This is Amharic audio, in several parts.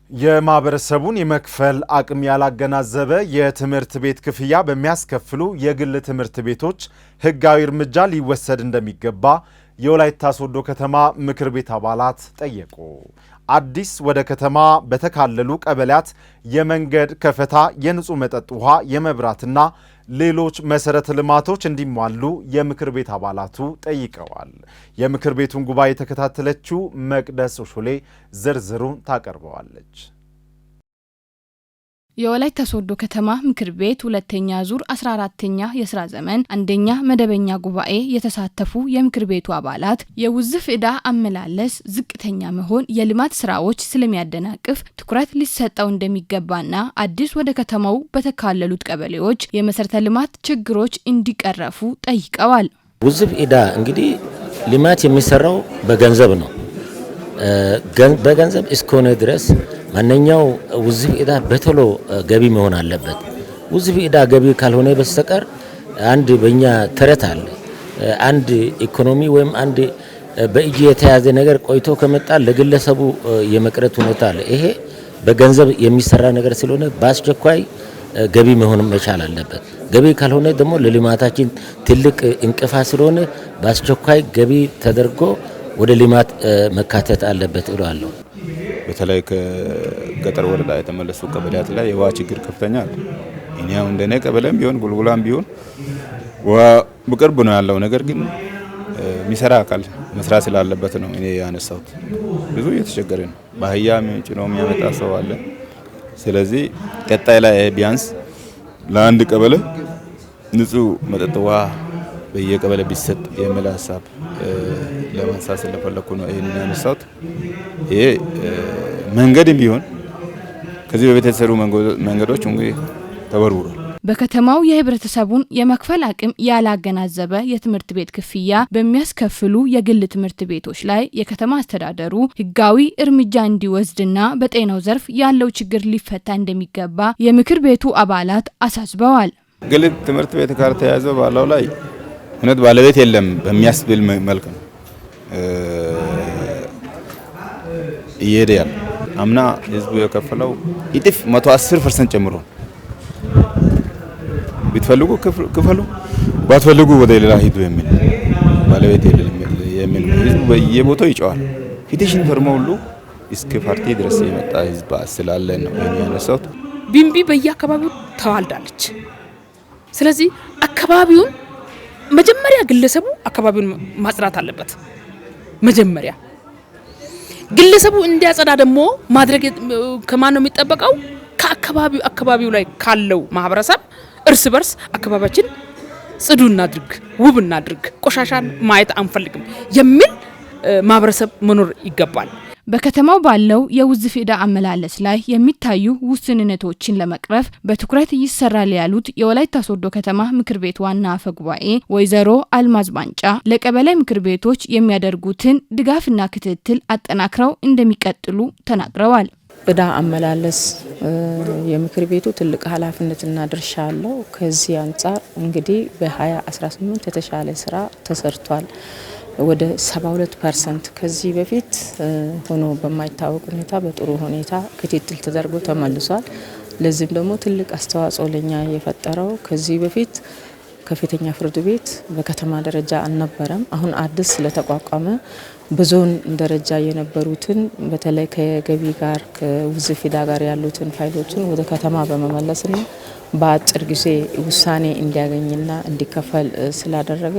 የማህበረሰቡን የመክፈል አቅም ያላገናዘበ የትምህርት ቤት ክፍያ በሚያስከፍሉ የግል ትምህርት ቤቶች ህጋዊ እርምጃ ሊወሰድ እንደሚገባ የወላይታ ሶዶ ከተማ ምክር ቤት አባላት ጠየቁ። አዲስ ወደ ከተማ በተካለሉ ቀበሌያት የመንገድ ከፈታ፣ የንጹህ መጠጥ ውሃ፣ የመብራትና ሌሎች መሰረተ ልማቶች እንዲሟሉ የምክር ቤት አባላቱ ጠይቀዋል። የምክር ቤቱን ጉባኤ የተከታተለችው መቅደስ ሾሌ ዝርዝሩን ታቀርበዋለች። የወላይታ ሶዶ ከተማ ምክር ቤት ሁለተኛ ዙር 14ኛ የስራ ዘመን አንደኛ መደበኛ ጉባኤ የተሳተፉ የምክር ቤቱ አባላት የውዝፍ ዕዳ አመላለስ ዝቅተኛ መሆን የልማት ስራዎች ስለሚያደናቅፍ ትኩረት ሊሰጠው እንደሚገባና አዲስ ወደ ከተማው በተካለሉት ቀበሌዎች የመሰረተ ልማት ችግሮች እንዲቀረፉ ጠይቀዋል። ውዝፍ ዕዳ እንግዲህ ልማት የሚሰራው በገንዘብ ነው። በገንዘብ እስከሆነ ድረስ ማንኛው ውዝፍ ዕዳ በቶሎ ገቢ መሆን አለበት። ውዝፍ ዕዳ ገቢ ካልሆነ በስተቀር አንድ በእኛ ተረት አለ። አንድ ኢኮኖሚ ወይም አንድ በእጅ የተያዘ ነገር ቆይቶ ከመጣ ለግለሰቡ የመቅረት ሁኔታ አለ። ይሄ በገንዘብ የሚሰራ ነገር ስለሆነ በአስቸኳይ ገቢ መሆን መቻል አለበት። ገቢ ካልሆነ ደግሞ ለልማታችን ትልቅ እንቅፋት ስለሆነ በአስቸኳይ ገቢ ተደርጎ ወደ ልማት መካተት አለበት እላለሁ። በተለይ ከገጠር ወረዳ የተመለሱ ቀበሌያት ላይ የውሃ ችግር ከፍተኛ አለ። እኛው እንደኔ ቀበሌም ቢሆን ጉልጉላም ቢሆን ውሃ በቅርብ ነው ያለው። ነገር ግን የሚሰራ አካል መስራት ስላለበት ነው እኔ ያነሳሁት። ብዙ እየተቸገረ ነው። ባህያ ጭኖ የሚያመጣ ሰው አለ። ስለዚህ ቀጣይ ላይ ቢያንስ ለአንድ ቀበሌ ንጹህ መጠጥ ውሃ በየቀበሌ ቢሰጥ የሚል ሀሳብ ለማንሳት ስለፈለኩ ነው ይሄን ያነሳሁት። ይሄ መንገድም ቢሆን ከዚህ በፊት የተሰሩ መንገዶች እንግዲህ ተበርብሯል። በከተማው የህብረተሰቡን የመክፈል አቅም ያላገናዘበ የትምህርት ቤት ክፍያ በሚያስከፍሉ የግል ትምህርት ቤቶች ላይ የከተማ አስተዳደሩ ህጋዊ እርምጃ እንዲወስድና በጤናው ዘርፍ ያለው ችግር ሊፈታ እንደሚገባ የምክር ቤቱ አባላት አሳስበዋል። ግል ትምህርት ቤት ጋር ተያይዞ ባለው ላይ እውነት ባለቤት የለም በሚያስብል መልክ ነው እየሄደ ያለ። አምና ህዝቡ የከፈለው እጥፍ 110% ጨምሮ ቢትፈልጉ ክፈሉ ባትፈልጉ ወደ ሌላ ሂዱ የሚል ባለቤት የለም የሚል ህዝቡ በየቦታው ይጫዋል። ፒቲሽን ፈርሞ ሁሉ እስከ ፓርቲ ድረስ የመጣ ህዝብ ስላለ ነው የሚያነሳው። ቢምቢ በየአካባቢው ተዋልዳለች። ስለዚህ አካባቢውን መጀመሪያ ግለሰቡ አካባቢውን ማጽዳት አለበት። መጀመሪያ ግለሰቡ እንዲያጸዳ ደግሞ ማድረግ ከማን ነው የሚጠበቀው? ከአካባቢው ላይ ካለው ማህበረሰብ እርስ በርስ አካባቢያችን ጽዱ እናድርግ፣ ውብ እናድርግ፣ ቆሻሻን ማየት አንፈልግም የሚል ማህበረሰብ መኖር ይገባል። በከተማው ባለው የውዝፍ ዕዳ አመላለስ ላይ የሚታዩ ውስንነቶችን ለመቅረፍ በትኩረት ይሰራል ያሉት የወላይታ ሶዶ ከተማ ምክር ቤት ዋና አፈ ጉባኤ ወይዘሮ አልማዝ ባንጫ ለቀበሌ ምክር ቤቶች የሚያደርጉትን ድጋፍና ክትትል አጠናክረው እንደሚቀጥሉ ተናግረዋል። ዕዳ አመላለስ የምክር ቤቱ ትልቅ ኃላፊነትና ድርሻ አለው። ከዚህ አንጻር እንግዲህ በ2018 የተሻለ ስራ ተሰርቷል። ወደ 72% ከዚህ በፊት ሆኖ በማይታወቅ ሁኔታ በጥሩ ሁኔታ ክትትል ተደርጎ ተመልሷል። ለዚህም ደግሞ ትልቅ አስተዋጽኦ ለኛ የፈጠረው ከዚህ በፊት ከፍተኛ ፍርድ ቤት በከተማ ደረጃ አልነበረም። አሁን አዲስ ስለተቋቋመ በዞን ደረጃ የነበሩትን በተለይ ከገቢ ጋር ከውዝፍ ዕዳ ጋር ያሉትን ፋይሎችን ወደ ከተማ በመመለስና በአጭር ጊዜ ውሳኔ እንዲያገኝና እንዲከፈል ስላደረገ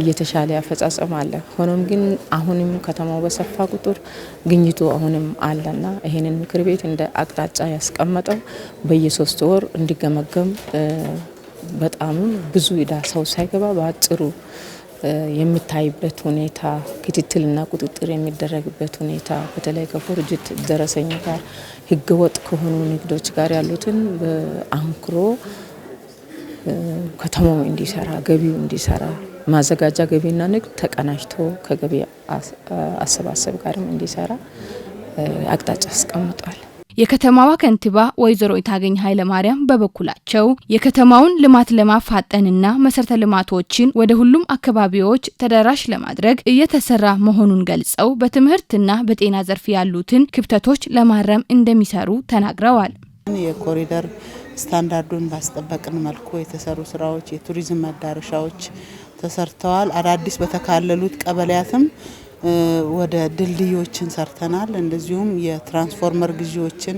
እየተሻለ አፈጻጸም አለ። ሆኖም ግን አሁንም ከተማው በሰፋ ቁጥር ግኝቱ አሁንም አለና ይሄንን ምክር ቤት እንደ አቅጣጫ ያስቀመጠው በየ3 ወር እንዲገመገም በጣም ብዙ ዕዳ ሰው ሳይገባ በአጭሩ የሚታይበት ሁኔታ ክትትልና ቁጥጥር የሚደረግበት ሁኔታ በተለይ ከፎርጅት ደረሰኝ ጋር ህገወጥ ከሆኑ ንግዶች ጋር ያሉትን በአንክሮ ከተማው እንዲሰራ ገቢው እንዲሰራ ማዘጋጃ ገቢና ንግድ ተቀናጅቶ ከገቢ አሰባሰብ ጋርም እንዲሰራ አቅጣጫ አስቀምጧል። የከተማዋ ከንቲባ ወይዘሮ ኢታገኝ ኃይለማርያም በበኩላቸው የከተማውን ልማት ለማፋጠንና መሰረተ ልማቶችን ወደ ሁሉም አካባቢዎች ተደራሽ ለማድረግ እየተሰራ መሆኑን ገልጸው በትምህርትና በጤና ዘርፍ ያሉትን ክፍተቶች ለማረም እንደሚሰሩ ተናግረዋል። የኮሪደር ስታንዳርዱን ባስጠበቅን መልኩ የተሰሩ ስራዎች የቱሪዝም መዳረሻዎች ተሰርተዋል። አዳዲስ በተካለሉት ቀበሌያትም ወደ ድልድዮችን ሰርተናል። እንደዚሁም የትራንስፎርመር ግዢዎችን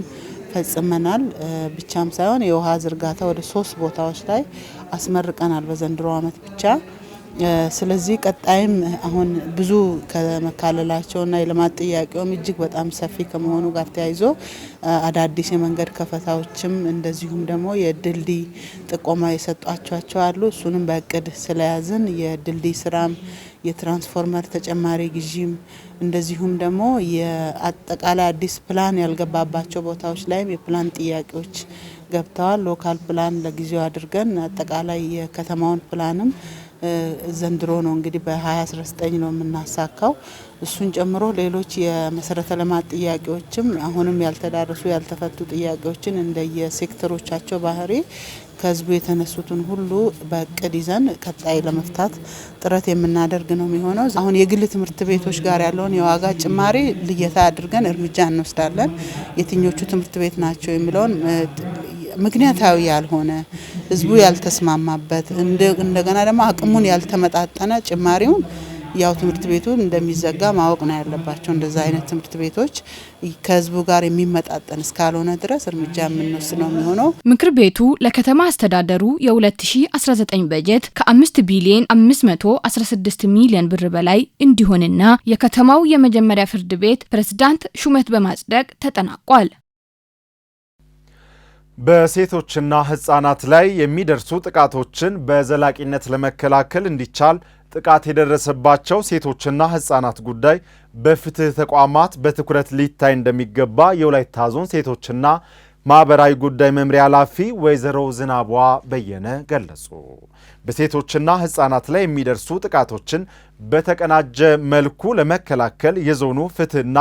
ፈጽመናል። ብቻም ሳይሆን የውሃ ዝርጋታ ወደ 3 ቦታዎች ላይ አስመርቀናል በዘንድሮ ዓመት ብቻ። ስለዚህ ቀጣይም አሁን ብዙ ከመካለላቸውና የልማት ጥያቄውም እጅግ በጣም ሰፊ ከመሆኑ ጋር ተያይዞ አዳዲስ የመንገድ ከፈታዎችም እንደዚሁም ደግሞ የድልድይ ጥቆማ የሰጧቸው አሉ። እሱንም በእቅድ ስለያዝን የድልድይ ስራም የትራንስፎርመር ተጨማሪ ግዢም እንደዚሁም ደግሞ የአጠቃላይ አዲስ ፕላን ያልገባባቸው ቦታዎች ላይም የፕላን ጥያቄዎች ገብተዋል። ሎካል ፕላን ለጊዜው አድርገን አጠቃላይ የከተማውን ፕላንም ዘንድሮ ነው እንግዲህ በ2019 ነው የምናሳካው። እሱን ጨምሮ ሌሎች የመሰረተ ልማት ጥያቄዎችም አሁንም ያልተዳረሱ ያልተፈቱ ጥያቄዎችን እንደየሴክተሮቻቸው ባህሪ ከህዝቡ የተነሱትን ሁሉ በእቅድ ይዘን ቀጣይ ለመፍታት ጥረት የምናደርግ ነው የሚሆነው። አሁን የግል ትምህርት ቤቶች ጋር ያለውን የዋጋ ጭማሪ ልየታ አድርገን እርምጃ እንወስዳለን። የትኞቹ ትምህርት ቤት ናቸው የሚለውን ምክንያታዊ ያልሆነ ህዝቡ ያልተስማማበት እንደገና ደግሞ አቅሙን ያልተመጣጠነ ጭማሪውን ያው ትምህርት ቤቱን እንደሚዘጋ ማወቅ ነው ያለባቸው። እንደዛ አይነት ትምህርት ቤቶች ከህዝቡ ጋር የሚመጣጠን እስካልሆነ ድረስ እርምጃ የምንወስድ ነው የሚሆነው። ምክር ቤቱ ለከተማ አስተዳደሩ የ2019 በጀት ከ5 ቢሊዮን 516 ሚሊዮን ብር በላይ እንዲሆንና የከተማው የመጀመሪያ ፍርድ ቤት ፕሬዝዳንት ሹመት በማጽደቅ ተጠናቋል። በሴቶችና ህጻናት ላይ የሚደርሱ ጥቃቶችን በዘላቂነት ለመከላከል እንዲቻል ጥቃት የደረሰባቸው ሴቶችና ህጻናት ጉዳይ በፍትህ ተቋማት በትኩረት ሊታይ እንደሚገባ የወላይታ ዞን ሴቶችና ማህበራዊ ጉዳይ መምሪያ ኃላፊ ወይዘሮ ዝናቧ በየነ ገለጹ። በሴቶችና ህጻናት ላይ የሚደርሱ ጥቃቶችን በተቀናጀ መልኩ ለመከላከል የዞኑ ፍትህና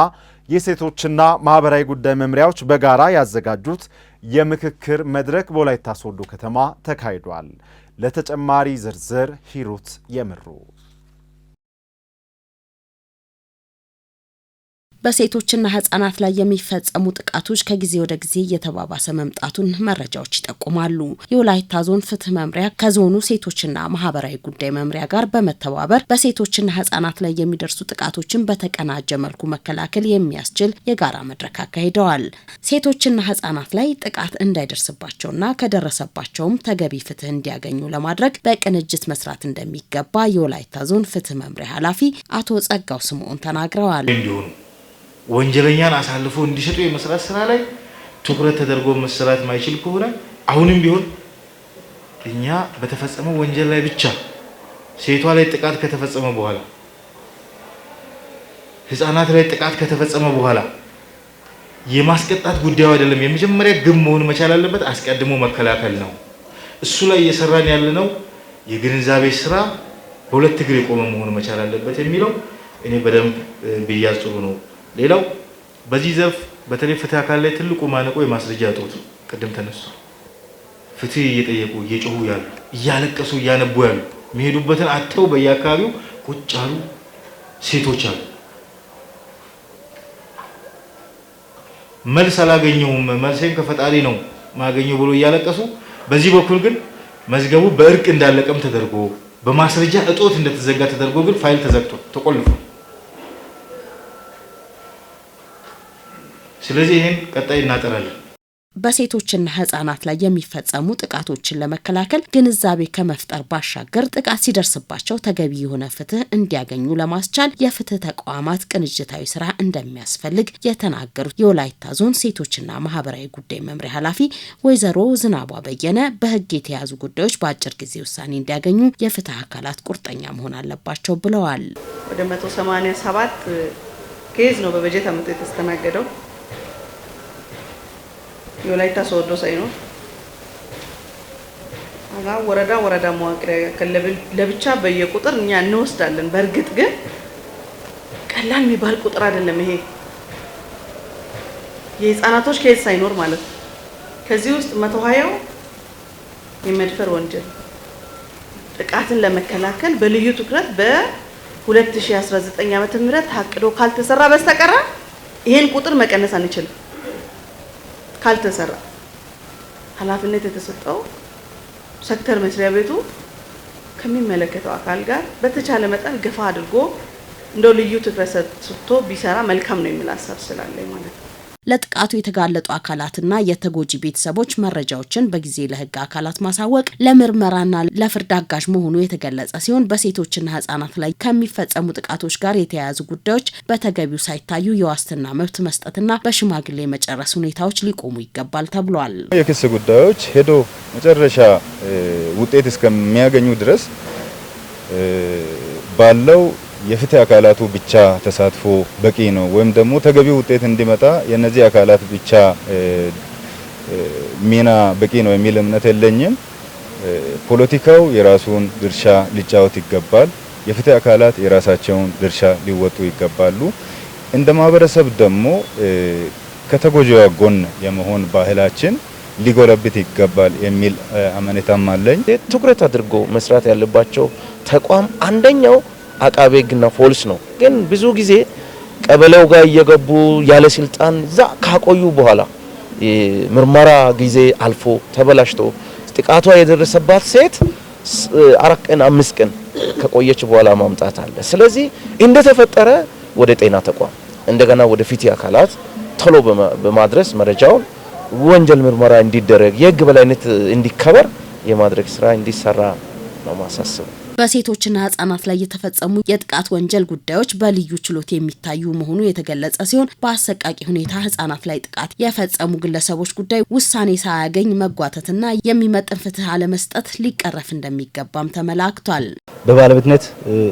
የሴቶችና ማህበራዊ ጉዳይ መምሪያዎች በጋራ ያዘጋጁት የምክክር መድረክ በወላይታ ሶዶ ከተማ ተካሂዷል። ለተጨማሪ ዝርዝር ሂሩት የምሩ። በሴቶችና ህጻናት ላይ የሚፈጸሙ ጥቃቶች ከጊዜ ወደ ጊዜ እየተባባሰ መምጣቱን መረጃዎች ይጠቁማሉ። የወላይታ ዞን ፍትህ መምሪያ ከዞኑ ሴቶችና ማህበራዊ ጉዳይ መምሪያ ጋር በመተባበር በሴቶችና ህጻናት ላይ የሚደርሱ ጥቃቶችን በተቀናጀ መልኩ መከላከል የሚያስችል የጋራ መድረክ አካሂደዋል። ሴቶችና ህጻናት ላይ ጥቃት እንዳይደርስባቸውና ከደረሰባቸውም ተገቢ ፍትህ እንዲያገኙ ለማድረግ በቅንጅት መስራት እንደሚገባ የወላይታ ዞን ፍትህ መምሪያ ኃላፊ አቶ ጸጋው ስምዖን ተናግረዋል። ወንጀለኛን አሳልፎ እንዲሰጡ የመስራት ስራ ላይ ትኩረት ተደርጎ መስራት ማይችል ከሆነ አሁንም ቢሆን እኛ በተፈጸመው ወንጀል ላይ ብቻ ሴቷ ላይ ጥቃት ከተፈጸመ በኋላ ህፃናት ላይ ጥቃት ከተፈጸመ በኋላ የማስቀጣት ጉዳዩ አይደለም። የመጀመሪያ ግብ መሆን መቻል አለበት አስቀድሞ መከላከል ነው። እሱ ላይ እየሰራን ያለነው የግንዛቤ ስራ በሁለት እግር የቆመ መሆን መቻል አለበት የሚለው እኔ በደንብ ብያዝ ጥሩ ነው። ሌላው በዚህ ዘርፍ በተለይ ፍትህ አካል ላይ ትልቁ ማነቆ የማስረጃ እጦት ቅድም ተነስቷል። ፍትህ እየጠየቁ እየጮሁ ያሉ እያለቀሱ እያነቡ ያሉ የሚሄዱበትን አጥተው በየአካባቢው ቁጭ ያሉ ሴቶች አሉ። መልስ አላገኘሁም፣ መልሴን ከፈጣሪ ነው ማገኘው ብሎ እያለቀሱ፣ በዚህ በኩል ግን መዝገቡ በእርቅ እንዳለቀም ተደርጎ በማስረጃ እጦት እንደተዘጋ ተደርጎ ግን ፋይል ተዘግቶ ተቆልፎ፣ ስለዚህ ይሄን ቀጣይ እናጠራለን። በሴቶችና ህጻናት ላይ የሚፈጸሙ ጥቃቶችን ለመከላከል ግንዛቤ ከመፍጠር ባሻገር ጥቃት ሲደርስባቸው ተገቢ የሆነ ፍትህ እንዲያገኙ ለማስቻል የፍትህ ተቋማት ቅንጅታዊ ስራ እንደሚያስፈልግ የተናገሩት የወላይታ ዞን ሴቶችና ማህበራዊ ጉዳይ መምሪያ ኃላፊ ወይዘሮ ዝናቧ በየነ በህግ የተያዙ ጉዳዮች በአጭር ጊዜ ውሳኔ እንዲያገኙ የፍትህ አካላት ቁርጠኛ መሆን አለባቸው ብለዋል። ወደ 187 ኬዝ ነው በበጀት ዓመቱ የተስተናገደው። የወላይታ ሶዶ ሳይኖር ወረዳ መዋቅር ለብቻ በየቁጥር እኛ እንወስዳለን። በእርግጥ ግን ቀላል የሚባል ቁጥር አይደለም። ይሄ የህፃናቶች ኬዝ ሳይኖር ማለት ነው። ከዚህ ውስጥ 120 የመድፈር ወንጀል ጥቃትን ለመከላከል በልዩ ትኩረት በ2019 ዓመተ ምህረት ታቅዶ ካልተሰራ በስተቀር ይሄን ቁጥር መቀነስ አንችልም። ካልተሰራ ኃላፊነት የተሰጠው ሴክተር መስሪያ ቤቱ ከሚመለከተው አካል ጋር በተቻለ መጠን ገፋ አድርጎ እንደው ልዩ ትኩረት ሰጥቶ ቢሰራ መልካም ነው የሚል ሐሳብ ስላለኝ ማለት ነው። ለጥቃቱ የተጋለጡ አካላትና የተጎጂ ቤተሰቦች መረጃዎችን በጊዜ ለህግ አካላት ማሳወቅ ለምርመራና ለፍርድ አጋዥ መሆኑ የተገለጸ ሲሆን በሴቶችና ህጻናት ላይ ከሚፈጸሙ ጥቃቶች ጋር የተያያዙ ጉዳዮች በተገቢው ሳይታዩ የዋስትና መብት መስጠትና በሽማግሌ መጨረስ ሁኔታዎች ሊቆሙ ይገባል ተብሏል። የክስ ጉዳዮች ሄዶ መጨረሻ ውጤት እስከሚያገኙ ድረስ ባለው የፍትህ አካላቱ ብቻ ተሳትፎ በቂ ነው ወይም ደግሞ ተገቢው ውጤት እንዲመጣ የነዚህ አካላት ብቻ ሚና በቂ ነው የሚል እምነት የለኝም። ፖለቲካው የራሱን ድርሻ ሊጫወት ይገባል። የፍትህ አካላት የራሳቸውን ድርሻ ሊወጡ ይገባሉ። እንደ ማህበረሰብ ደግሞ ከተጎጂዋ ጎን የመሆን ባህላችን ሊጎለብት ይገባል የሚል አመኔታም አለኝ። ትኩረት አድርጎ መስራት ያለባቸው ተቋም አንደኛው አቃቤ ሕግና ፖሊስ ነው። ግን ብዙ ጊዜ ቀበሌው ጋር እየገቡ ያለ ስልጣን እዛ ካቆዩ በኋላ ምርመራ ጊዜ አልፎ ተበላሽቶ ጥቃቷ የደረሰባት ሴት 4 ቀን 5 ቀን ከቆየች በኋላ ማምጣት አለ። ስለዚህ እንደተፈጠረ ወደ ጤና ተቋም እንደገና ወደ ፍትህ አካላት ቶሎ በማድረስ መረጃውን ወንጀል ምርመራ እንዲደረግ የህግ በላይነት እንዲከበር የማድረግ ስራ እንዲሰራ ነው ማሳሰብ። በሴቶችና ህጻናት ላይ የተፈጸሙ የጥቃት ወንጀል ጉዳዮች በልዩ ችሎት የሚታዩ መሆኑ የተገለጸ ሲሆን በአሰቃቂ ሁኔታ ህጻናት ላይ ጥቃት የፈጸሙ ግለሰቦች ጉዳይ ውሳኔ ሳያገኝ መጓተትና የሚመጥን ፍትህ አለመስጠት ሊቀረፍ እንደሚገባም ተመላክቷል። በባለቤትነት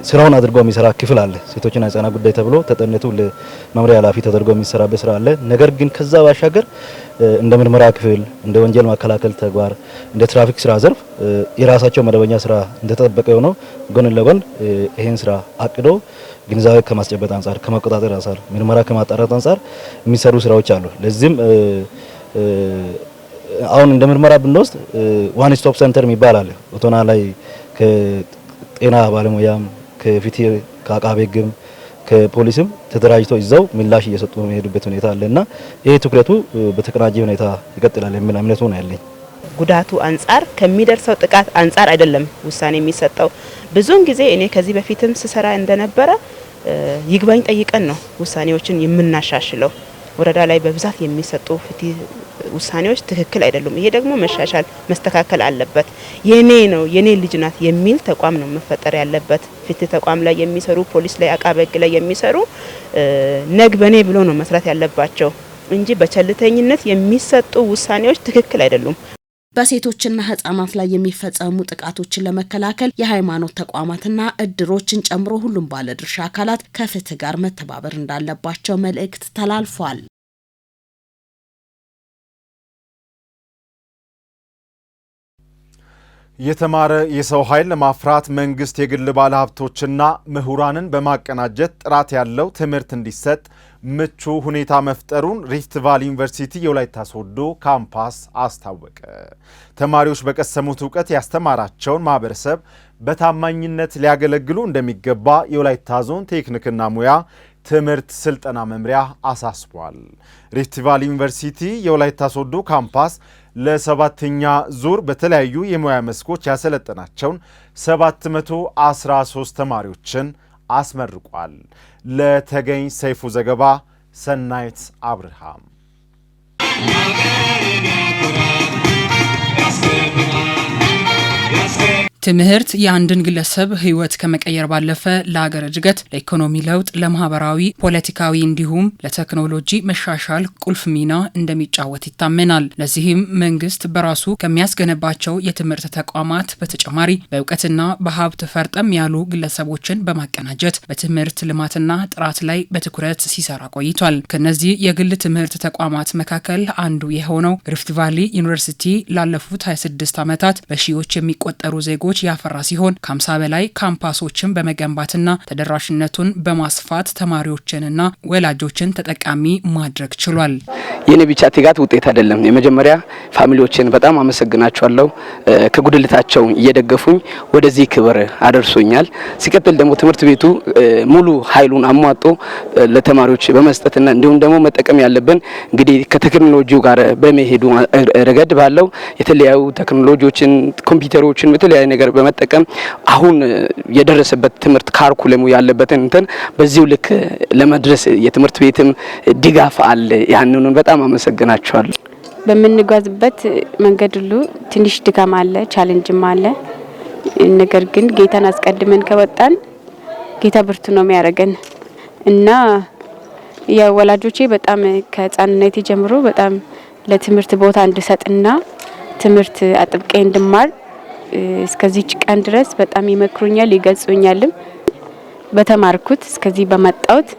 ስራውን አድርጎ የሚሰራ ክፍል አለ። ሴቶችና ህጻናት ጉዳይ ተብሎ ተጠንቶ ለመምሪያ ኃላፊ ተደርጎ የሚሰራበት ስራ አለ። ነገር ግን ከዛ ባሻገር እንደ ምርመራ ክፍል፣ እንደ ወንጀል መከላከል ተግባር፣ እንደ ትራፊክ ስራ ዘርፍ የራሳቸው መደበኛ ስራ እንደተጠበቀ ሆኖ ጎን ለጎን ይሄን ስራ አቅዶ ግንዛቤ ከማስጨበጥ አንፃር፣ ከመቆጣጠር አንፃር፣ ምርመራ ከማጣራት አንፃር የሚሰሩ ስራዎች አሉ። ለዚህም አሁን እንደ ምርመራ ብንወስድ ዋን ስቶፕ ሴንተር የሚባል አለ። ኦቶና ላይ ከጤና ባለሙያም ከፍትህ ከአቃቤ ሕግም ከፖሊስም ተደራጅተው ይዘው ምላሽ እየሰጡ የሚሄዱበት ሁኔታ አለና ይሄ ትኩረቱ በተቀናጀ ሁኔታ ይቀጥላል የሚል እምነቱ ነው ያለኝ። ጉዳቱ አንፃር ከሚደርሰው ጥቃት አንፃር አይደለም ውሳኔ የሚሰጠው። ብዙውን ጊዜ እኔ ከዚህ በፊትም ስሰራ እንደነበረ ይግባኝ ጠይቀን ነው ውሳኔዎችን የምናሻሽለው። ወረዳ ላይ በብዛት የሚሰጡ ፍትህ ውሳኔዎች ትክክል አይደሉም። ይሄ ደግሞ መሻሻል መስተካከል አለበት። የኔ ነው የኔ ልጅ ናት የሚል ተቋም ነው መፈጠር ያለበት። ፍትህ ተቋም ላይ የሚሰሩ ፖሊስ ላይ አቃቤ ሕግ ላይ የሚሰሩ ነግበኔ ብሎ ነው መስራት ያለባቸው እንጂ በቸልተኝነት የሚሰጡ ውሳኔዎች ትክክል አይደሉም። በሴቶችና ህጻናት ላይ የሚፈጸሙ ጥቃቶችን ለመከላከል የሃይማኖት ተቋማትና እድሮችን ጨምሮ ሁሉም ባለድርሻ አካላት ከፍትህ ጋር መተባበር እንዳለባቸው መልእክት ተላልፏል። የተማረ የሰው ኃይል ለማፍራት መንግስት የግል ባለሀብቶችና ምሁራንን በማቀናጀት ጥራት ያለው ትምህርት እንዲሰጥ ምቹ ሁኔታ መፍጠሩን ሪፍት ቫሊ ዩኒቨርሲቲ የወላይታ ሶዶ ካምፓስ አስታወቀ። ተማሪዎች በቀሰሙት እውቀት ያስተማራቸውን ማህበረሰብ በታማኝነት ሊያገለግሉ እንደሚገባ የወላይታ ዞን ቴክኒክና ሙያ ትምህርት ስልጠና መምሪያ አሳስቧል። ሪፍት ቫሊ ዩኒቨርሲቲ የወላይታ ሶዶ ካምፓስ ለሰባተኛ ዙር በተለያዩ የሙያ መስኮች ያሰለጠናቸውን 713 ተማሪዎችን አስመርቋል። ለተገኝ ሰይፉ ዘገባ ሰናይት አብርሃም። ትምህርት የአንድን ግለሰብ ሕይወት ከመቀየር ባለፈ ለሀገር እድገት፣ ለኢኮኖሚ ለውጥ፣ ለማህበራዊ፣ ፖለቲካዊ እንዲሁም ለቴክኖሎጂ መሻሻል ቁልፍ ሚና እንደሚጫወት ይታመናል። ለዚህም መንግስት በራሱ ከሚያስገነባቸው የትምህርት ተቋማት በተጨማሪ በእውቀትና በሀብት ፈርጠም ያሉ ግለሰቦችን በማቀናጀት በትምህርት ልማትና ጥራት ላይ በትኩረት ሲሰራ ቆይቷል። ከነዚህ የግል ትምህርት ተቋማት መካከል አንዱ የሆነው ሪፍት ቫሊ ዩኒቨርሲቲ ላለፉት 26 ዓመታት በሺዎች የሚቆጠሩ ዜጎች ያፈራ ሲሆን ከ50 በላይ ካምፓሶችን በመገንባትና ተደራሽነቱን በማስፋት ተማሪዎችንና ወላጆችን ተጠቃሚ ማድረግ ችሏል። የኔ ብቻ ትጋት ውጤት አይደለም። የመጀመሪያ ፋሚሊዎችን በጣም አመሰግናቸዋለሁ። ከጉድልታቸው እየደገፉኝ ወደዚህ ክብር አደርሶኛል። ሲቀጥል ደግሞ ትምህርት ቤቱ ሙሉ ኃይሉን አሟጦ ለተማሪዎች በመስጠትና እንዲሁም ደግሞ መጠቀም ያለብን እንግዲህ ከቴክኖሎጂው ጋር በመሄዱ ረገድ ባለው የተለያዩ ቴክኖሎጂዎችን ኮምፒውተሮችን በተለያየ ነገር በመጠቀም አሁን የደረሰበት ትምህርት ካርኩለሙ ያለበትን እንትን በዚሁ ልክ ለመድረስ የትምህርት ቤትም ድጋፍ አለ። ያንኑን በጣም አመሰግናቸዋለሁ። በምንጓዝበት መንገድ ሁሉ ትንሽ ድካም አለ፣ ቻሌንጅም አለ። ነገር ግን ጌታን አስቀድመን ከወጣን ጌታ ብርቱ ነው የሚያደርገን እና የወላጆቼ በጣም ከህፃንነቴ ጀምሮ በጣም ለትምህርት ቦታ እንድሰጥና ትምህርት አጥብቄ እንድማር እስከዚች ቀን ድረስ በጣም ይመክሩኛል፣ ይገጹኛልም። በተማርኩት እስከዚህ በመጣሁት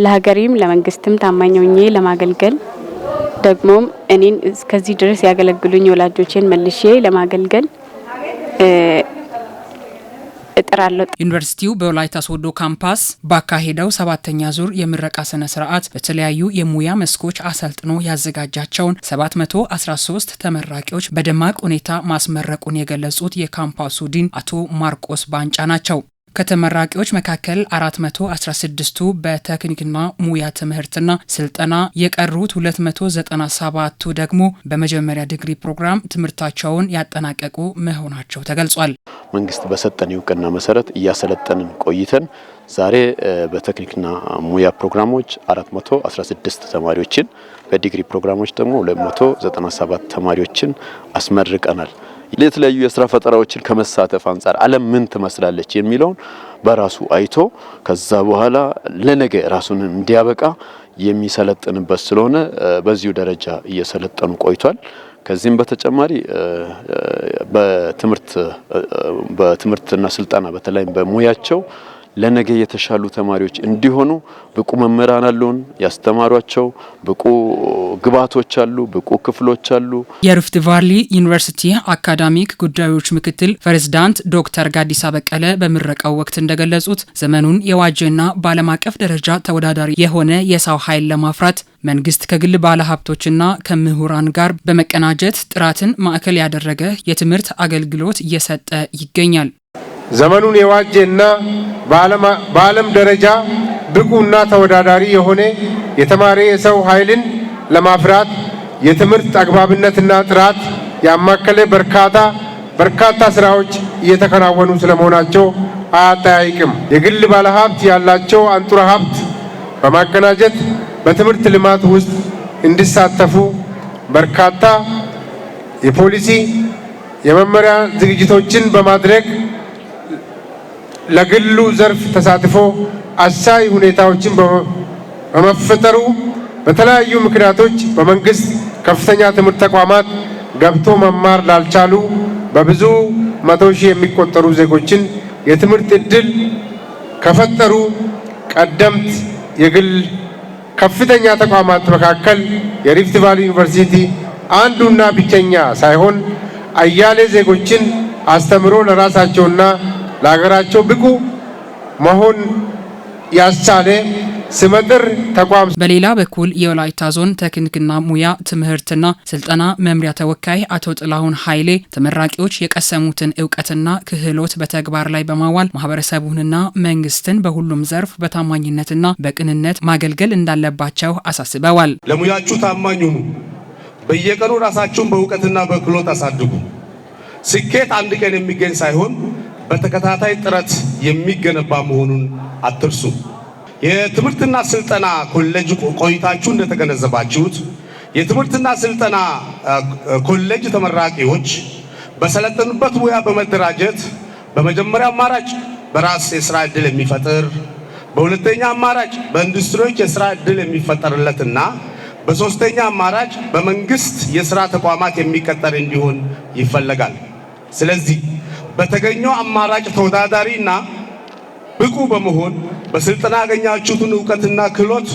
ለሀገሬም ለመንግስትም ታማኝ ሆኜ ለማገልገል ደግሞም እኔን እስከዚህ ድረስ ያገለግሉኝ ወላጆቼን መልሼ ለማገልገል እጥራለሁ። ዩኒቨርሲቲው በወላይታ ሶዶ ካምፓስ ባካሄደው 7ኛ ዙር የምረቃ ስነ ስርዓት በተለያዩ የሙያ መስኮች አሰልጥኖ ያዘጋጃቸውን 713 ተመራቂዎች በደማቅ ሁኔታ ማስመረቁን የገለጹት የካምፓሱ ዲን አቶ ማርቆስ ባንጫ ናቸው። ከተመራቂዎች መካከል 416ቱ በቴክኒክና ሙያ ትምህርትና ስልጠና የቀሩት 297ቱ ደግሞ በመጀመሪያ ዲግሪ ፕሮግራም ትምህርታቸውን ያጠናቀቁ መሆናቸው ተገልጿል። መንግስት በሰጠን እውቅና መሰረት እያሰለጠንን ቆይተን ዛሬ በቴክኒክና ሙያ ፕሮግራሞች 416 ተማሪዎችን በዲግሪ ፕሮግራሞች ደግሞ 297 ተማሪዎችን አስመርቀናል። ለተለያዩ የስራ ፈጠራዎችን ከመሳተፍ አንፃር ዓለም ምን ትመስላለች የሚለውን በራሱ አይቶ ከዛ በኋላ ለነገ ራሱን እንዲያበቃ የሚሰለጥንበት ስለሆነ በዚሁ ደረጃ እየሰለጠኑ ቆይቷል። ከዚህም በተጨማሪ በትምህርትና ስልጠና በተለይም በሙያቸው ለነገ የተሻሉ ተማሪዎች እንዲሆኑ ብቁ መምህራን አሉን፣ ያስተማሯቸው ብቁ ግብዓቶች አሉ፣ ብቁ ክፍሎች አሉ። የሪፍት ቫሊ ዩኒቨርሲቲ አካዳሚክ ጉዳዮች ምክትል ፕሬዝዳንት ዶክተር ጋዲሳ በቀለ በምረቃው ወቅት እንደገለጹት ዘመኑን የዋጀና በዓለም አቀፍ ደረጃ ተወዳዳሪ የሆነ የሰው ኃይል ለማፍራት መንግስት ከግል ባለሀብቶችና ከምሁራን ጋር በመቀናጀት ጥራትን ማዕከል ያደረገ የትምህርት አገልግሎት እየሰጠ ይገኛል። ዘመኑን የዋጀና በዓለም ደረጃ ብቁና ተወዳዳሪ የሆነ የተማሪ የሰው ኃይልን ለማፍራት የትምህርት አግባብነትና ጥራት ያማከለ በርካታ ስራዎች እየተከናወኑ ስለመሆናቸው አያጠያይቅም። የግል ባለሀብት ያላቸው አንጡራ ሀብት በማቀናጀት በትምህርት ልማት ውስጥ እንዲሳተፉ በርካታ የፖሊሲ የመመሪያ ዝግጅቶችን በማድረግ ለግሉ ዘርፍ ተሳትፎ አሳይ ሁኔታዎችን በመፈጠሩ በተለያዩ ምክንያቶች በመንግስት ከፍተኛ ትምህርት ተቋማት ገብቶ መማር ላልቻሉ በብዙ መቶ ሺህ የሚቆጠሩ ዜጎችን የትምህርት ዕድል ከፈጠሩ ቀደምት የግል ከፍተኛ ተቋማት መካከል የሪፍት ቫሊ ዩኒቨርሲቲ አንዱና ብቸኛ ሳይሆን አያሌ ዜጎችን አስተምሮ ለራሳቸውና ለሀገራቸው ብቁ መሆን ያስቻለ ስመጥር ተቋም። በሌላ በኩል የወላይታ ዞን ቴክኒክና ሙያ ትምህርትና ስልጠና መምሪያ ተወካይ አቶ ጥላሁን ኃይሌ ተመራቂዎች የቀሰሙትን እውቀትና ክህሎት በተግባር ላይ በማዋል ማህበረሰቡንና መንግስትን በሁሉም ዘርፍ በታማኝነትና በቅንነት ማገልገል እንዳለባቸው አሳስበዋል። ለሙያችሁ ታማኝ ሁኑ። በየቀኑ ራሳችሁን በእውቀትና በክህሎት አሳድጉ። ስኬት አንድ ቀን የሚገኝ ሳይሆን በተከታታይ ጥረት የሚገነባ መሆኑን አትርሱ። የትምህርትና ስልጠና ኮሌጅ ቆይታችሁ እንደተገነዘባችሁት የትምህርትና ስልጠና ኮሌጅ ተመራቂዎች በሰለጠኑበት ሙያ በመደራጀት በመጀመሪያ አማራጭ በራስ የስራ ዕድል የሚፈጥር፣ በሁለተኛ አማራጭ በኢንዱስትሪዎች የስራ ዕድል የሚፈጠርለትና በሶስተኛ አማራጭ በመንግስት የስራ ተቋማት የሚቀጠር እንዲሆን ይፈለጋል። ስለዚህ በተገኘው አማራጭ ተወዳዳሪና ብቁ በመሆን በስልጠና ያገኛችሁትን እውቀትና ክህሎት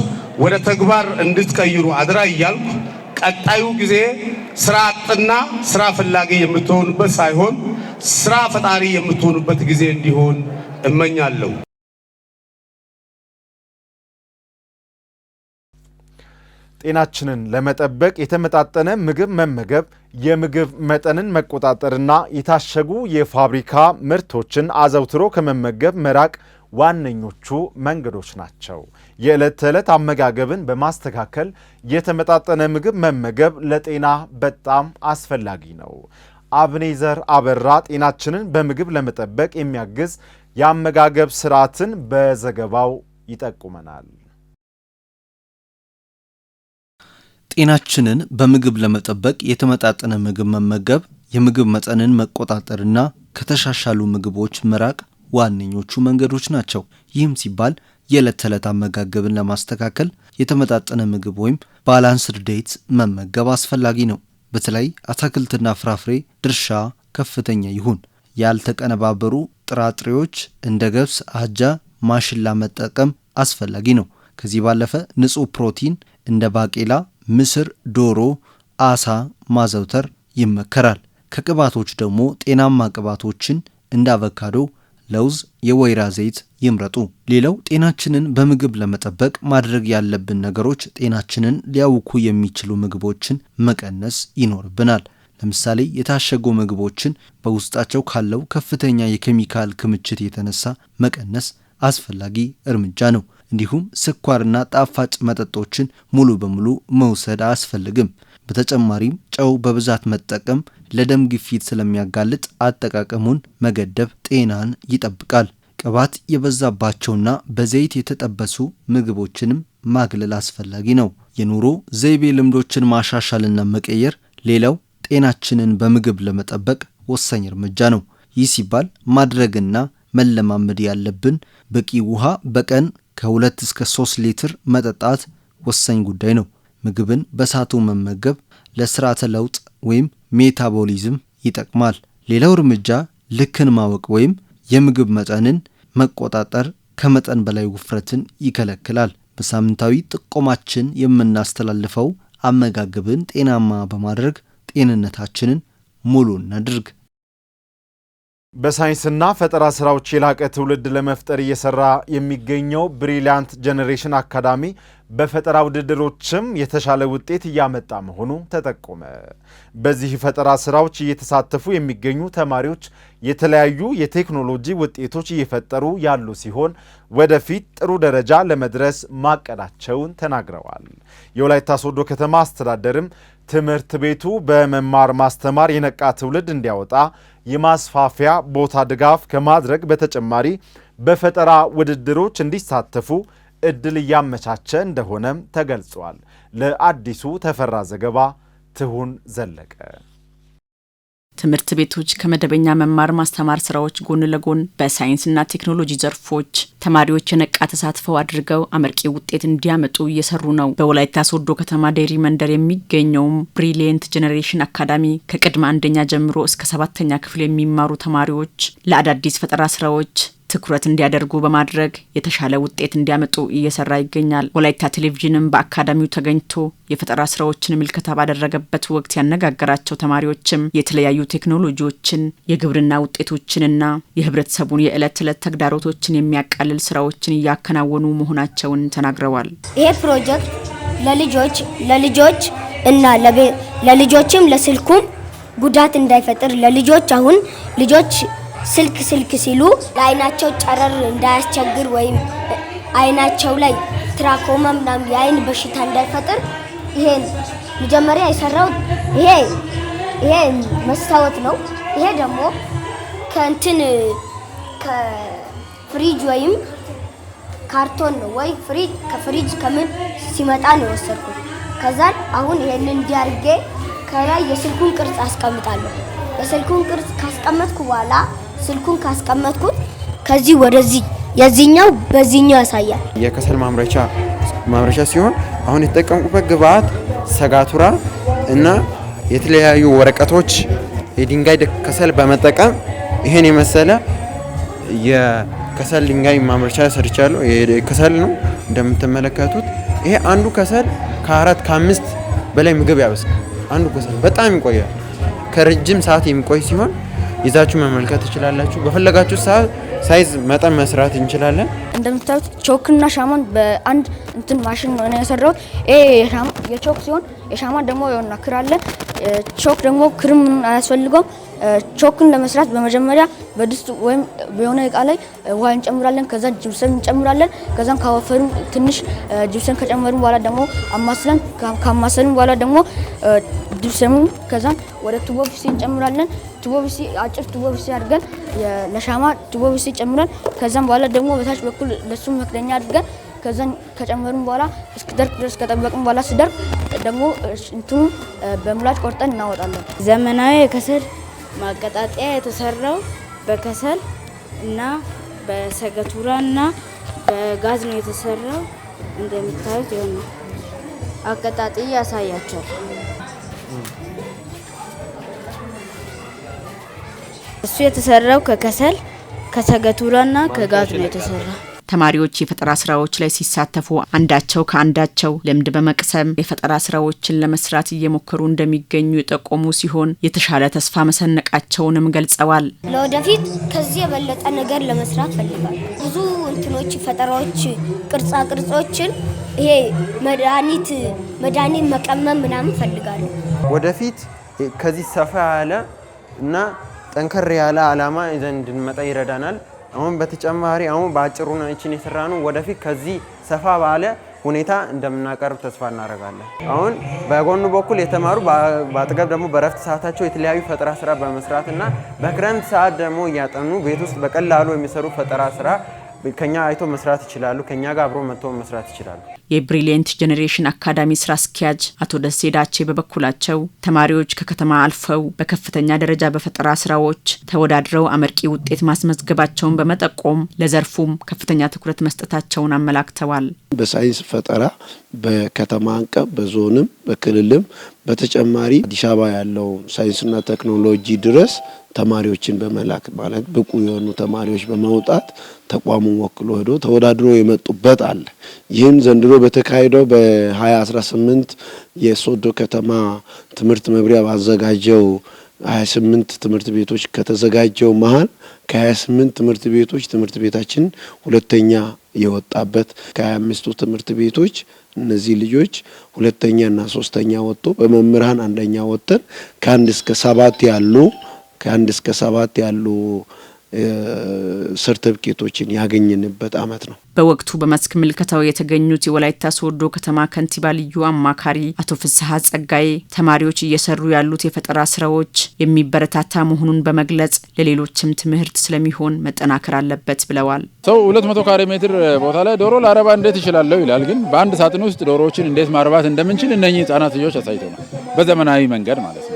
ወደ ተግባር እንድትቀይሩ አድራ እያልኩ ቀጣዩ ጊዜ ስራ አጥና ስራ ፈላጊ የምትሆኑበት ሳይሆን ስራ ፈጣሪ የምትሆኑበት ጊዜ እንዲሆን እመኛለሁ። ጤናችንን ለመጠበቅ የተመጣጠነ ምግብ መመገብ፣ የምግብ መጠንን መቆጣጠርና የታሸጉ የፋብሪካ ምርቶችን አዘውትሮ ከመመገብ መራቅ ዋነኞቹ መንገዶች ናቸው። የዕለት ተዕለት አመጋገብን በማስተካከል የተመጣጠነ ምግብ መመገብ ለጤና በጣም አስፈላጊ ነው። አብኔዘር አበራ ጤናችንን በምግብ ለመጠበቅ የሚያግዝ የአመጋገብ ስርዓትን በዘገባው ይጠቁመናል። ጤናችንን በምግብ ለመጠበቅ የተመጣጠነ ምግብ መመገብ፣ የምግብ መጠንን መቆጣጠርና ከተሻሻሉ ምግቦች መራቅ ዋነኞቹ መንገዶች ናቸው። ይህም ሲባል የዕለት ተዕለት አመጋገብን ለማስተካከል የተመጣጠነ ምግብ ወይም ባላንስድ ዳይት መመገብ አስፈላጊ ነው። በተለይ አትክልትና ፍራፍሬ ድርሻ ከፍተኛ ይሁን። ያልተቀነባበሩ ጥራጥሬዎች እንደ ገብስ፣ አጃ፣ ማሽላ መጠቀም አስፈላጊ ነው። ከዚህ ባለፈ ንጹህ ፕሮቲን እንደ ባቄላ፣ ምስር፣ ዶሮ፣ አሳ ማዘውተር ይመከራል። ከቅባቶች ደግሞ ጤናማ ቅባቶችን እንደ አቮካዶ፣ ለውዝ፣ የወይራ ዘይት ይምረጡ። ሌላው ጤናችንን በምግብ ለመጠበቅ ማድረግ ያለብን ነገሮች ጤናችንን ሊያውኩ የሚችሉ ምግቦችን መቀነስ ይኖርብናል። ለምሳሌ የታሸጉ ምግቦችን በውስጣቸው ካለው ከፍተኛ የኬሚካል ክምችት የተነሳ መቀነስ አስፈላጊ እርምጃ ነው። እንዲሁም ስኳርና ጣፋጭ መጠጦችን ሙሉ በሙሉ መውሰድ አያስፈልግም። በተጨማሪም ጨው በብዛት መጠቀም ለደም ግፊት ስለሚያጋልጥ አጠቃቀሙን መገደብ ጤናን ይጠብቃል። ቅባት የበዛባቸውና በዘይት የተጠበሱ ምግቦችንም ማግለል አስፈላጊ ነው። የኑሮ ዘይቤ ልምዶችን ማሻሻልና መቀየር ሌላው ጤናችንን በምግብ ለመጠበቅ ወሳኝ እርምጃ ነው። ይህ ሲባል ማድረግና መለማመድ ያለብን በቂ ውሃ በቀን ከ2 እስከ 3 ሊትር መጠጣት ወሳኝ ጉዳይ ነው። ምግብን በሳቱ መመገብ ለስርዓተ ለውጥ ወይም ሜታቦሊዝም ይጠቅማል። ሌላው እርምጃ ልክን ማወቅ ወይም የምግብ መጠንን መቆጣጠር ከመጠን በላይ ውፍረትን ይከለክላል። በሳምንታዊ ጥቆማችን የምናስተላልፈው አመጋገብን ጤናማ በማድረግ ጤንነታችንን ሙሉ እናድርግ። በሳይንስና ፈጠራ ስራዎች የላቀ ትውልድ ለመፍጠር እየሰራ የሚገኘው ብሪሊያንት ጄኔሬሽን አካዳሚ በፈጠራ ውድድሮችም የተሻለ ውጤት እያመጣ መሆኑ ተጠቆመ። በዚህ ፈጠራ ስራዎች እየተሳተፉ የሚገኙ ተማሪዎች የተለያዩ የቴክኖሎጂ ውጤቶች እየፈጠሩ ያሉ ሲሆን ወደፊት ጥሩ ደረጃ ለመድረስ ማቀዳቸውን ተናግረዋል። የወላይታ ሶዶ ከተማ አስተዳደርም ትምህርት ቤቱ በመማር ማስተማር የነቃ ትውልድ እንዲያወጣ የማስፋፊያ ቦታ ድጋፍ ከማድረግ በተጨማሪ በፈጠራ ውድድሮች እንዲሳተፉ እድል እያመቻቸ እንደሆነም ተገልጿል። ለአዲሱ ተፈራ ዘገባ ትሁን ዘለቀ። ትምህርት ቤቶች ከመደበኛ መማር ማስተማር ስራዎች ጎን ለጎን በሳይንስና ቴክኖሎጂ ዘርፎች ተማሪዎች የነቃ ተሳትፈው አድርገው አመርቂ ውጤት እንዲያመጡ እየሰሩ ነው። በወላይታ ሶዶ ከተማ ዴሪ መንደር የሚገኘው ብሪሊየንት ጄኔሬሽን አካዳሚ ከቅድመ አንደኛ ጀምሮ እስከ 7ኛ ክፍል የሚማሩ ተማሪዎች ለአዳዲስ ፈጠራ ስራዎች ትኩረት እንዲያደርጉ በማድረግ የተሻለ ውጤት እንዲያመጡ እየሰራ ይገኛል። ወላይታ ቴሌቪዥንም በአካዳሚው ተገኝቶ የፈጠራ ስራዎችን ምልከታ ባደረገበት ወቅት ያነጋገራቸው ተማሪዎችም የተለያዩ ቴክኖሎጂዎችን፣ የግብርና ውጤቶችንና የህብረተሰቡን የዕለት ተዕለት ተግዳሮቶችን የሚያቃልል ስራዎችን እያከናወኑ መሆናቸውን ተናግረዋል። ይሄ ፕሮጀክት ለልጆች እና ለልጆችም ለስልኩም ጉዳት እንዳይፈጥር ለልጆች አሁን ልጆች ስልክ ሲሉ ለአይናቸው ጨረር እንዳያስቸግር ወይም አይናቸው ላይ ትራኮማ ምናምን የአይን በሽታ እንዳይፈጥር ይሄን መጀመሪያ የሰራው ይሄ መስታወት ነው። ይሄ ደግሞ ከፍሪጅ ወይም ካርቶን ነው ወይ ከፍሪጅ ከምን ሲመጣ ነው የወሰድኩት። ከዛን አሁን ይሄንን እንዲያርጌ ከላይ የስልኩን ቅርጽ አስቀምጣለሁ። የስልኩን ቅርጽ ካስቀመጥኩ በኋላ ስልኩን ካስቀመጥኩት ከዚህ ወደዚህ የዚህኛው በዚህኛው ያሳያል። የከሰል ማምረቻ ሲሆን አሁን የተጠቀምኩበት ግብአት ሰጋቱራ እና የተለያዩ ወረቀቶች የድንጋይ ከሰል በመጠቀም ይሄን የመሰለ የከሰል ድንጋይ ማምረቻ ሰርቻለሁ። ከሰል ነው እንደምትመለከቱት። ይሄ አንዱ ከሰል ከ4 ከ5 በላይ ምግብ ያበስላል። አንዱ ከሰል በጣም ይቆያል። ከረጅም ሰዓት የሚቆይ ሲሆን ይዛችሁ መመልከት ትችላላችሁ። በፈለጋችሁ ሳይዝ መጠን መስራት እንችላለን። እንደምታዩት ቾክና ሻማን በአንድ እንትን ማሽን ነው የሰራሁት። ይሄ የቾክ ሲሆን የሻማ ደግሞ የሆነ ክር አለ። ቾክ ደግሞ ክርም አያስፈልገውም። ቾክን ለመስራት በመጀመሪያ በድስት ወይም በሆነ እቃ ላይ ውሃ እንጨምራለን። ከዛ ጅብሰም እንጨምራለን። ከዛም ካወፈሩን ትንሽ ጅብሰም ከጨመሩን በኋላ ደግሞ አማስለን ካማሰልን በኋላ ደግሞ ጅብሰሙን ከዛም ወደ ቱቦ ፒሲ እንጨምራለን። ቱቦ ፒሲ አጭር ቱቦ ፒሲ አድርገን ለሻማ ቱቦ ፒሲ ጨምረን ከዛም በኋላ ደግሞ በታች በኩል ለሱ መክደኛ አድርገን ከዛን ከጨመሩን በኋላ እስኪደርቅ ድረስ ከጠበቅን በኋላ ሲደርቅ ደግሞ እንትኑ በምላጭ ቆርጠን እናወጣለን። ዘመናዊ የከሰል ማቀጣጠያ የተሰራው በከሰል እና በሰገቱራ እና በጋዝ ነው የተሰራው። እንደምታዩት የሆነ አቀጣጣይ ያሳያቸዋል። እሱ የተሰራው ከከሰል ከሰገቱራ እና ከጋዝ ነው የተሰራው። ተማሪዎች የፈጠራ ስራዎች ላይ ሲሳተፉ አንዳቸው ከአንዳቸው ልምድ በመቅሰም የፈጠራ ስራዎችን ለመስራት እየሞከሩ እንደሚገኙ የጠቆሙ ሲሆን የተሻለ ተስፋ መሰነቃቸውንም ገልጸዋል። ለወደፊት ከዚህ የበለጠ ነገር ለመስራት ፈልጋለሁ። ብዙ እንትኖች ፈጠራዎች፣ ቅርጻ ቅርጾችን ይሄ መድኃኒት መቀመም ምናምን ፈልጋለሁ። ወደፊት ከዚህ ሰፋ ያለ እና ጠንከር ያለ አላማ ይዘን እንድንመጣ ይረዳናል። አሁን በተጨማሪ አሁን በአጭሩ ነው እቺን የሰራነው። ወደፊት ከዚህ ሰፋ ባለ ሁኔታ እንደምናቀርብ ተስፋ እናደርጋለን። አሁን በጎኑ በኩል የተማሩ በአጠገብ ደግሞ በረፍት ሰዓታቸው የተለያዩ ፈጠራ ስራ በመስራትና በክረምት ሰዓት ደግሞ እያጠኑ ቤት ውስጥ በቀላሉ የሚሰሩ ፈጠራ ስራ ከኛ አይቶ መስራት ይችላሉ። ከኛ ጋር አብሮ መጥቶ መስራት ይችላሉ። የብሪሊየንት ጄኔሬሽን አካዳሚ ስራ አስኪያጅ አቶ ደሴ ዳቼ በበኩላቸው ተማሪዎች ከከተማ አልፈው በከፍተኛ ደረጃ በፈጠራ ስራዎች ተወዳድረው አመርቂ ውጤት ማስመዝገባቸውን በመጠቆም ለዘርፉም ከፍተኛ ትኩረት መስጠታቸውን አመላክተዋል። በሳይንስ ፈጠራ በከተማ አንቀፍ በዞንም በክልልም በተጨማሪ አዲስ አበባ ያለው ሳይንስና ቴክኖሎጂ ድረስ ተማሪዎችን በመላክ ማለት ብቁ የሆኑ ተማሪዎች በማውጣት ተቋሙን ወክሎ ሄዶ ተወዳድሮ የመጡበት አለ። ይህም ዘንድሮ በተካሄደው በ2018 የሶዶ ከተማ ትምህርት መምሪያ ባዘጋጀው 28 ትምህርት ቤቶች ከተዘጋጀው መሃል ከ28 ትምህርት ቤቶች ትምህርት ቤታችን ሁለተኛ የወጣበት ከ25ቱ ትምህርት ቤቶች እነዚህ ልጆች ሁለተኛና ሶስተኛ ወጥቶ በመምህራን አንደኛ ወጥተን ከ1 እስከ 7 ያሉ ሰርተፍኬቶችን ያገኘንበት አመት ነው። በወቅቱ በመስክ ምልከታው የተገኙት የወላይታ ሶዶ ከተማ ከንቲባ ልዩ አማካሪ አቶ ፍስሐ ጸጋዬ ተማሪዎች እየሰሩ ያሉት የፈጠራ ስራዎች የሚበረታታ መሆኑን በመግለጽ ለሌሎችም ትምህርት ስለሚሆን መጠናከር አለበት ብለዋል። ሰው 200 ካሬ ሜትር ቦታ ላይ ዶሮ ላረባ እንዴት ይችላል ይላል። ግን በአንድ ሳጥን ውስጥ ዶሮዎችን እንዴት ማርባት እንደምንችል እነኚህ ህጻናት ልጆች አሳይተውናል፣ በዘመናዊ መንገድ ማለት ነው።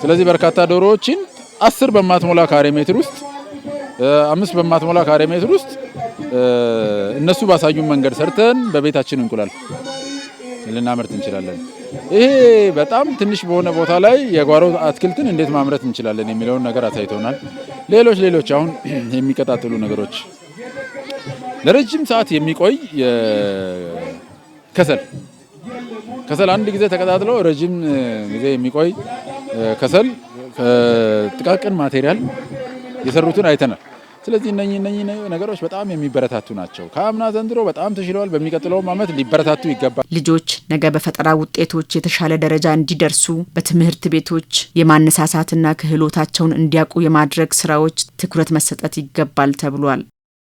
ስለዚህ በርካታ ዶሮዎችን 10 በማትሞላ ካሬ ሜትር ውስጥ 5 በማትሞላ ካሬ ሜትር ውስጥ እነሱ ባሳዩን መንገድ ሰርተን በቤታችን እንቁላል ልናመርት እንችላለን። ይሄ በጣም ትንሽ በሆነ ቦታ ላይ የጓሮ አትክልትን እንዴት ማምረት እንችላለን የሚለውን ነገር አሳይተውናል። ሌሎች አሁን የሚቀጣጥሉ ነገሮች ለረጅም ሰዓት የሚቆይ ከሰል አንድ ጊዜ ተቀጣጥሎ ረጅም ጊዜ የሚቆይ ከሰል ጥቃቅን ማቴሪያል የሰሩትን አይተናል። ስለዚህ እነኚህ ነገሮች በጣም የሚበረታቱ ናቸው። ከአምና ዘንድሮ በጣም ተሽለዋል። በሚቀጥለው ዓመት ሊበረታቱ ይገባል። ልጆች ነገ በፈጠራ ውጤቶች የተሻለ ደረጃ እንዲደርሱ በትምህርት ቤቶች የማነሳሳትና ክህሎታቸውን እንዲያውቁ የማድረግ ስራዎች ትኩረት መሰጠት ይገባል ተብሏል።